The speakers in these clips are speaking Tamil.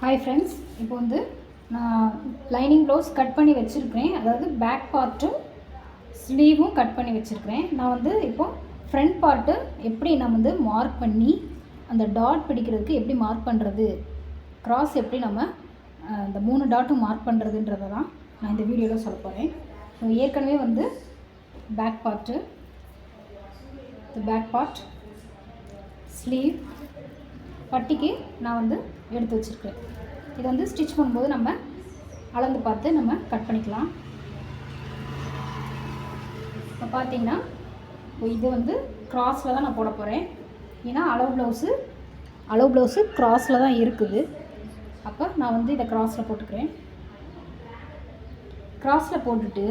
ஹாய் ஃப்ரெண்ட்ஸ், இப்போ வந்து நான் லைனிங் ப்ளவுஸ் கட் பண்ணி வச்சுருக்கிறேன். அதாவது பேக் பார்ட்டும் ஸ்லீவும் கட் பண்ணி வச்சுருக்கிறேன். நான் வந்து இப்போது ஃப்ரண்ட் பார்ட்டு எப்படி நான் வந்து மார்க் பண்ணி அந்த டாட் பிடிக்கிறதுக்கு எப்படி மார்க் பண்ணுறது, க்ராஸ் எப்படி நம்ம இந்த 3 டாட்டும் மார்க் பண்ணுறதுன்றதை தான் நான் இந்த வீடியோவில் சொல்ல போகிறேன். ஸோ ஏற்கனவே வந்து பேக் பார்ட் ஸ்லீவ் பட்டிக்கு நான் வந்து எடுத்து வச்சுருக்கேன். இது வந்து ஸ்டிச் பண்ணும்போது நம்ம அளந்து பார்த்து நம்ம கட் பண்ணிக்கலாம். இப்போ பார்த்தீங்கன்னா இது வந்து க்ராஸில் தான் நான் போட போகிறேன். ஏன்னா அளவு ப்ளவுஸு க்ராஸில் தான் இருக்குது. அப்போ நான் வந்து இதை க்ராஸில் போட்டுக்கிறேன். க்ராஸில் போட்டுட்டு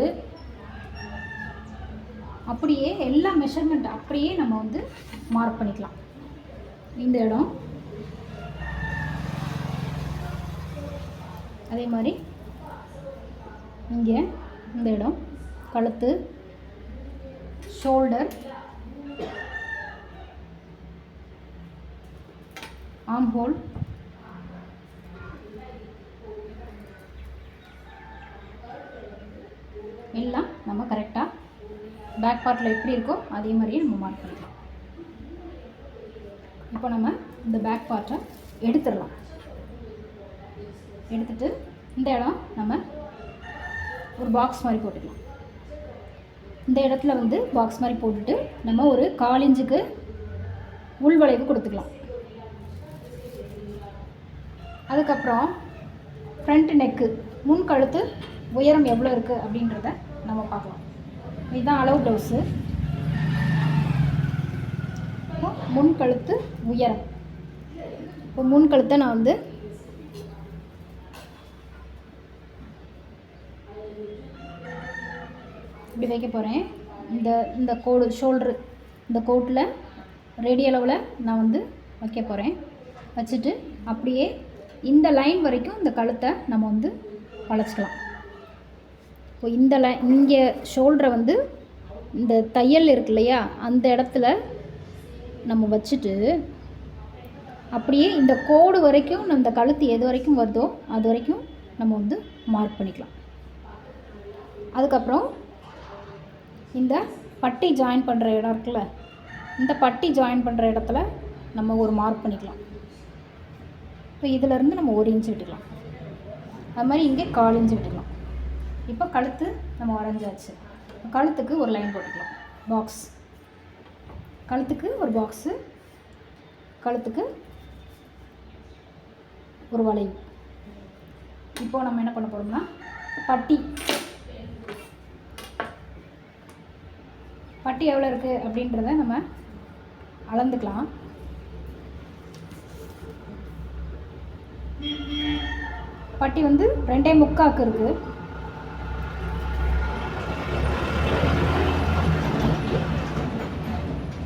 அப்படியே எல்லா மெஷர்மெண்ட் அப்படியே நம்ம வந்து மார்க் பண்ணிக்கலாம். இந்த இடம் அதே மாதிரி இங்கே இந்த இடம், கழுத்து, ஷோல்டர், ஆர்ம் ஹோல், எல்லாம் நம்ம கரெக்டாக பேக் பார்ட்டில் எப்படி இருக்கோ அதே மாதிரியே நம்ம மார்க் பண்ணிக்கலாம். இப்போ நம்ம இந்த பேக் பார்ட்டை எடுத்துடலாம். எடுத்துட்டு இந்த இடம் நம்ம ஒரு பாக்ஸ் மாதிரி போட்டுக்கலாம். இந்த இடத்துல வந்து பாக்ஸ் மாதிரி போட்டுட்டு நம்ம ஒரு 1/4 இன்ச்சுக்கு உள்வளைவு கொடுத்துக்கலாம். அதுக்கப்புறம் ஃப்ரண்ட் நெக்கு, முன் கழுத்து உயரம் எவ்வளோ இருக்குது அப்படின்றத நம்ம பார்க்கலாம். இதுதான் அளவு ப்ளவுஸு. முன் கழுத்து உயரம், இப்போ முன் கழுத்தை நான் வந்து இப்படி வைக்க போகிறேன். இந்த கோடு ஷோல்ட்ரு, இந்த கோட்டில் ரேடியல் அளவில் நான் வந்து வைக்க போகிறேன். வச்சுட்டு அப்படியே இந்த லைன் வரைக்கும் இந்த கழுத்தை நம்ம வந்து வளைச்சிக்கலாம். இப்போ இந்த இங்கே ஷோல்டரை வந்து இந்த தையல் இருக்கு இல்லையா, அந்த இடத்துல நம்ம வச்சுட்டு அப்படியே இந்த கோடு வரைக்கும் இந்த கழுத்து எது வரைக்கும் வருதோ அது வரைக்கும் நம்ம வந்து மார்க் பண்ணிக்கலாம். அதுக்கப்புறம் இந்த பட்டி ஜாயின் பண்ணுற இடம் இருக்குல்ல, இந்த பட்டி ஜாயின் பண்ணுற இடத்துல நம்ம ஒரு மார்க் பண்ணிக்கலாம். இப்போ இதிலேருந்து நம்ம 1 இன்ச்சு விட்டுக்கலாம். அது மாதிரி இங்கே 1/4 இன்ச்சு விட்டுக்கலாம். இப்போ கழுத்து நம்ம வரைஞ்சாச்சு. கழுத்துக்கு ஒரு லைன் போட்டுக்கலாம். பாக்ஸ், கழுத்துக்கு ஒரு பாக்ஸு, கழுத்துக்கு ஒரு வளைவு. இப்போது நம்ம என்ன பண்ண போகிறோம்னா பட்டி எவ்வளோ இருக்குது அப்படின்றத நம்ம அளந்துக்கலாம். பட்டி வந்து 2.75 இருக்குது.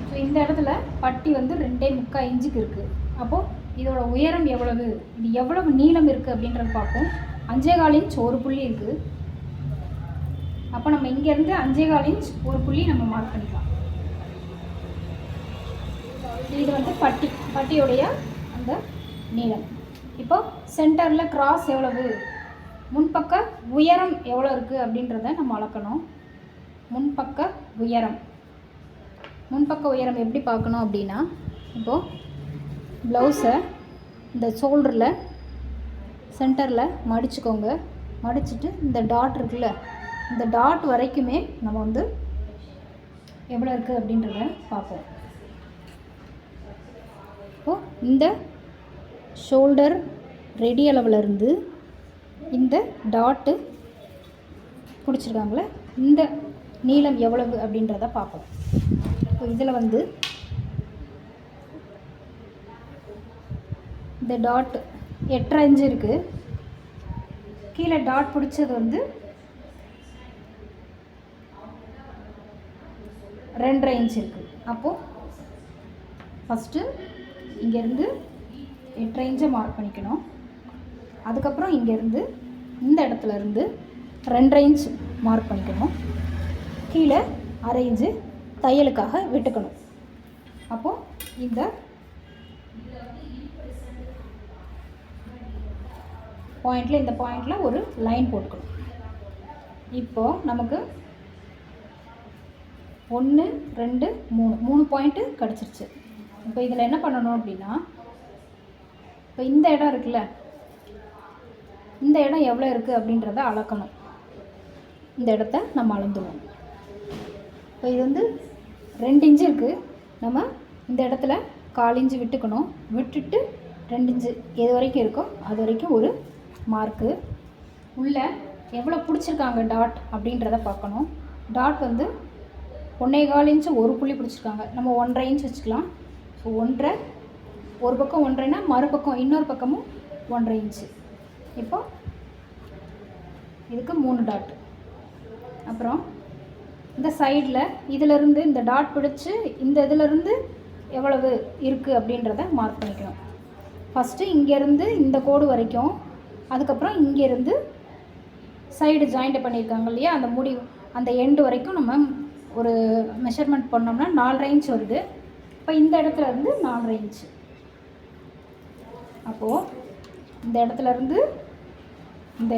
ஸோ இந்த இடத்துல பட்டி வந்து 2.75 இன்ச்சுக்கு இருக்குது. அப்போது இதோட உயரம் எவ்வளவு, இது எவ்வளவு நீளம் இருக்குது அப்படின்றத பார்ப்போம். 5.25 இன்ச் ஒரு புள்ளி இருக்குது. அப்போ நம்ம இங்கேருந்து 5.25 இன்ச் ஒரு புள்ளி நம்ம மார்க் பண்ணிக்கலாம். இது வந்து பட்டியோடைய அந்த நீளம். இப்போ சென்டரில் கிராஸ் எவ்வளவு, முன்பக்க உயரம் எவ்வளோ இருக்குது அப்படின்றத நம்ம அளக்கணும். முன்பக்க உயரம் எப்படி பார்க்கணும் அப்படின்னா, இப்போது ப்ளவுஸை இந்த ஷோல்டரில் சென்டரில் மடிச்சுக்கோங்க. மடிச்சுட்டு இந்த டாட் இருக்குல்ல, இந்த டாட் வரைக்குமே நம்ம வந்து எவ்வளோ இருக்குது அப்படின்றத பார்ப்போம். இப்போது இந்த ஷோல்டர் ரெடி அளவுலேருந்து இந்த டாட்டு பிடிச்சிருக்காங்களே, இந்த நீளம் எவ்வளவு அப்படின்றத பார்ப்போம். இப்போ இதில் வந்து இந்த டாட் 8.5 இன்ச்சு இருக்குது. கீழே டாட் பிடிச்சது வந்து 2.5 இன்ச் இருக்குது. அப்போது ஃபஸ்ட்டு இங்கேருந்து 8.5 இன்ச்சை மார்க் பண்ணிக்கணும். அதுக்கப்புறம் இங்கேருந்து இந்த இடத்துலேருந்து 2.5 இன்ச் மார்க் பண்ணிக்கணும். கீழே 1/2 இன்ச்சு தையலுக்காக விட்டுக்கணும். அப்போது இந்த பாயிண்டில் இந்த பாயிண்டில் ஒரு லைன் போட்டுக்கணும். இப்போது நமக்கு 1 2 3 பாயிண்ட்டு கிடச்சிருச்சு. இப்போ இதில் என்ன பண்ணணும் அப்படின்னா, இப்போ இந்த இடம் இருக்குல்ல, இந்த இடம் எவ்வளோ இருக்குது அப்படின்றத அளக்கணும். இந்த இடத்த நம்ம அளந்துடுவோம். இப்போ இது வந்து 2 இன்ச்சு இருக்குது. நம்ம இந்த இடத்துல 1/4 இன்ச்சு விட்டுக்கணும். விட்டுட்டு 2 இன்ச்சு எது வரைக்கும் இருக்கோ அது வரைக்கும் ஒரு மார்க்கு. உள்ளே எவ்வளோ பிடிச்சிருக்காங்க டாட் அப்படின்றத பார்க்கணும். டாட் வந்து 1.25 இன்ச்சு ஒரு புள்ளி பிடிச்சிருக்காங்க. நம்ம 1.5 இன்ச் வச்சுக்கலாம். ஸோ 1.5 ஒரு பக்கம் 1.5னா மறுபக்கம் இன்னொரு பக்கமும் 1.5 இன்ச்சு. இப்போ இதுக்கு 3 டாட். அப்புறம் இந்த சைடில் இதிலேருந்து இந்த டாட் பிடிச்சி இந்த இதிலேருந்து எவ்வளவு இருக்குது அப்படின்றத மார்க் பண்ணிக்கணும். ஃபஸ்ட்டு இங்கேருந்து இந்த கோடு வரைக்கும், அதுக்கப்புறம் இங்கேருந்து சைடு ஜாயிண்ட் பண்ணியிருக்காங்க இல்லையா, அந்த முடிவு அந்த எண்டு வரைக்கும் நம்ம ஒரு மெஷர்மெண்ட் பண்ணோம்னா 4.5 இன்ச் வருது. இப்போ இந்த இடத்துல இருந்து 4.5 இன்ச்சு. அப்போது இந்த இடத்துலேருந்து இந்த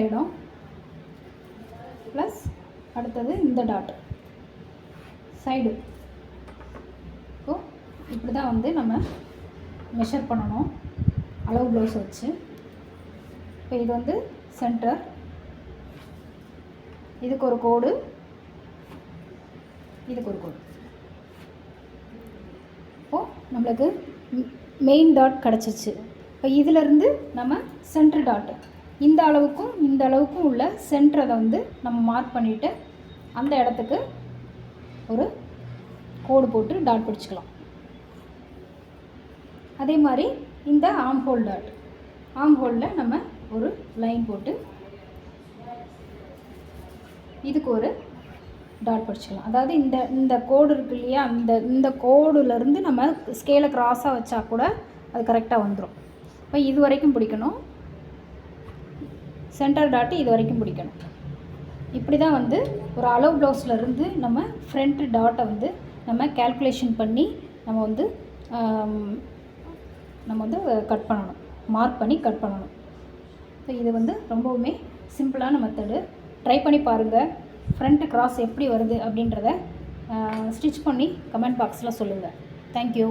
இடம் ப்ளஸ் அடுத்தது இந்த டாட் சைடு. இப்போ இப்படி தான் வந்து நம்ம மெஷர் பண்ணணும் அளவு ப்ளவுஸ் வச்சு. இப்போ இது வந்து சென்டர், இதுக்கு ஒரு கோடு, இதுக்கு ஒரு கோடு. இப்போது நம்மளுக்கு மெயின் டாட் கிடச்சிச்சு. இப்போ இதிலேருந்து நம்ம சென்ட்ரு டாட்டு இந்த அளவுக்கும் உள்ள சென்டரை வந்து நம்ம மார்க் பண்ணிவிட்டு அந்த இடத்துக்கு ஒரு கோடு போட்டு டாட் பிடிச்சிக்கலாம். அதே மாதிரி இந்த ஆர்ம் ஹோல் டாட், ஆர்ம் ஹோலில் நம்ம ஒரு லைன் போட்டு இதுக்கு ஒரு டாட் பிடிச்சிக்கலாம். அதாவது இந்த கோடு இருக்கு இல்லையா, இந்த கோடுலேருந்து நம்ம ஸ்கேலை க்ராஸாக வச்சா கூட அது கரெக்டாக வந்துடும். இப்போ இது வரைக்கும் பிடிக்கணும், சென்டர் டாட்டு இது வரைக்கும் பிடிக்கணும். இப்படி தான் வந்து ஒரு அளவு ப்ளவுஸ்லேருந்து நம்ம ஃப்ரண்ட் டாட்டை வந்து நம்ம கேல்குலேஷன் பண்ணி நம்ம வந்து கட் பண்ணணும், மார்க் பண்ணி கட் பண்ணணும். ஸோ இது வந்து ரொம்பவுமே சிம்பிளான மெத்தடு. ட்ரை பண்ணி பாருங்கள். ஃப்ரண்ட் கிராஸ் எப்படி வருது அப்படின்றத ஸ்டிச் பண்ணி கமெண்ட் பாக்ஸில் சொல்லுங்கள். தேங்க்யூ.